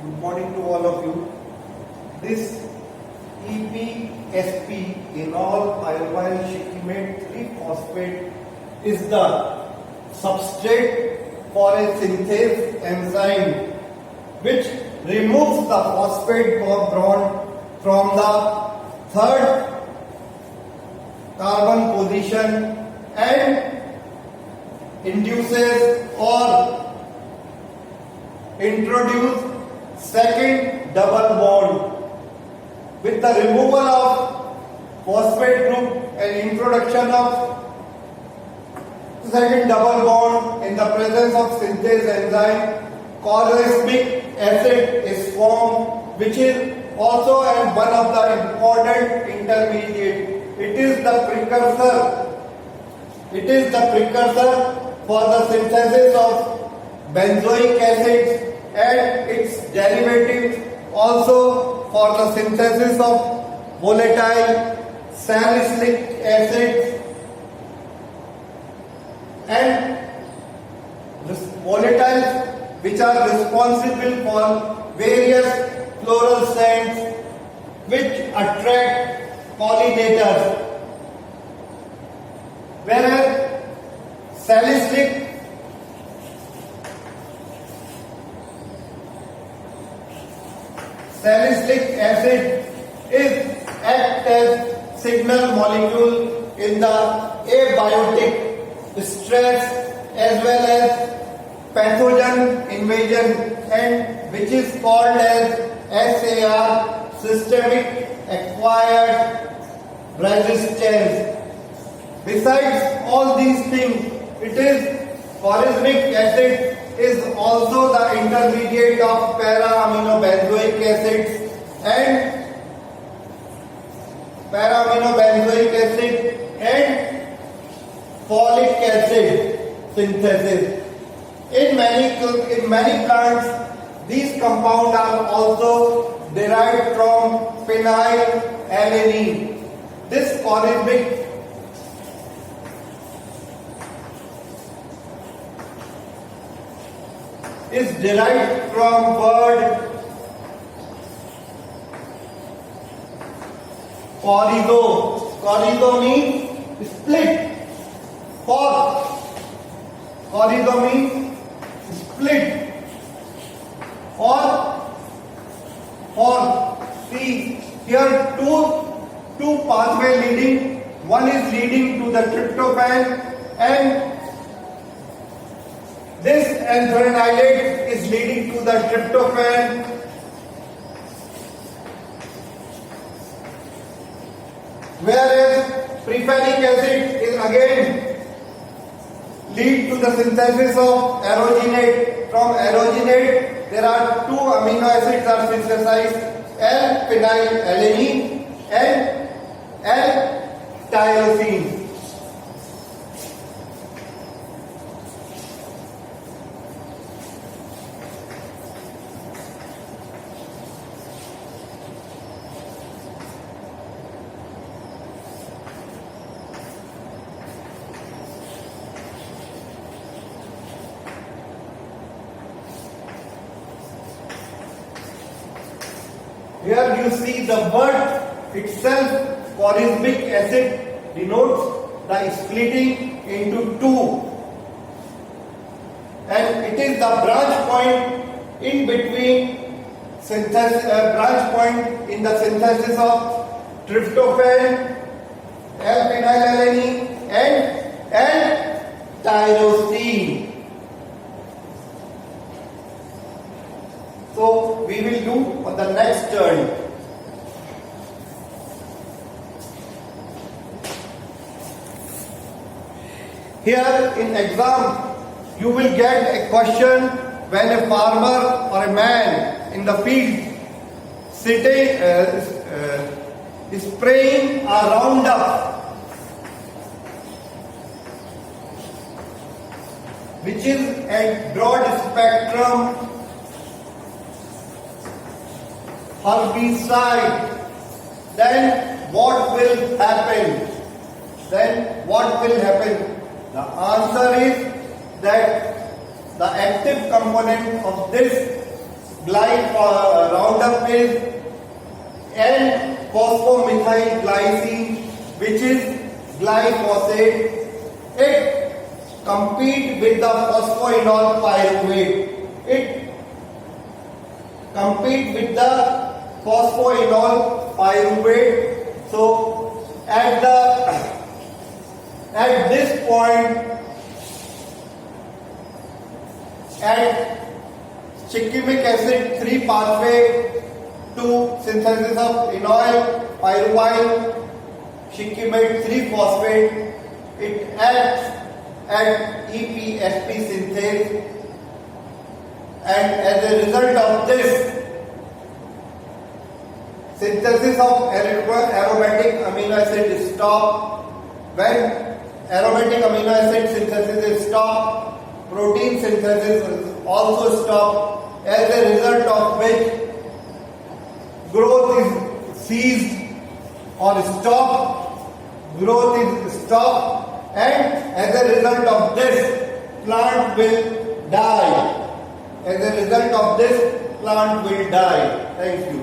Good morning to all of you. This EPSP, enol pyruvyl shikimate 3-phosphate, is the substrate for a synthase enzyme which removes the phosphate bond from the third carbon position and induces or introduce second double bond. With the removal of phosphate group and introduction of second double bond in the presence of synthase enzyme, chloramic acid is formed, which is also one of the important intermediate. It is the precursor for the synthesis of benzoic acids and its derivatives, also for the synthesis of volatile salicylic acids and volatiles which are responsible for various floral scents which attract pollinators, whereas salicylic acid is act as signal molecule in the abiotic stress as well as pathogen invasion, and which is called as SAR, systemic acquired resistance. Besides all these things, it is chloramic acid is also the intermediate of para-aminobenzoic acids and folic acid synthesis. In many plants, these compounds are also derived from phenylalanine. This chloramic is derived from word chorizo. Chorizo means split. Chorizo means split. See here two pathway leading. One is leading to the tryptophan and this anthranilate is leading to the tryptophan, whereas prephenic acid is again lead to the synthesis of arogenate. From arogenate, there are two amino acids are synthesized: L-phenylalanine and L-tyrosine. Here you see the word itself, chloramic acid, denotes the splitting into two, and it is the branch point in between branch point in the synthesis of tryptophan, L-phenylalanine and tyrosine. So we will do on the next turn. Here in exam, you will get a question when a farmer or a man in the field sitting spraying a Roundup, which is a broad spectrum herbicide, then what will happen? The answer is that the active component of this Roundup is N-phosphomethyl glycine, which is glyphosate. It competes with the phosphoenol pyruvate. It competes with the phosphoenol pyruvate. So at this point, at shikimic acid 3 pathway to synthesis of enoyl pyruvyl shikimate 3 phosphate, it acts at EPSP synthase, and as a result of this, synthesis of aromatic amino acid is stopped. When aromatic amino acid synthesis is stopped, protein synthesis is also stopped, as a result of which growth is ceased or stopped. Growth is stopped, and as a result of this, plant will die. As a result of this, plant will die. Thank you.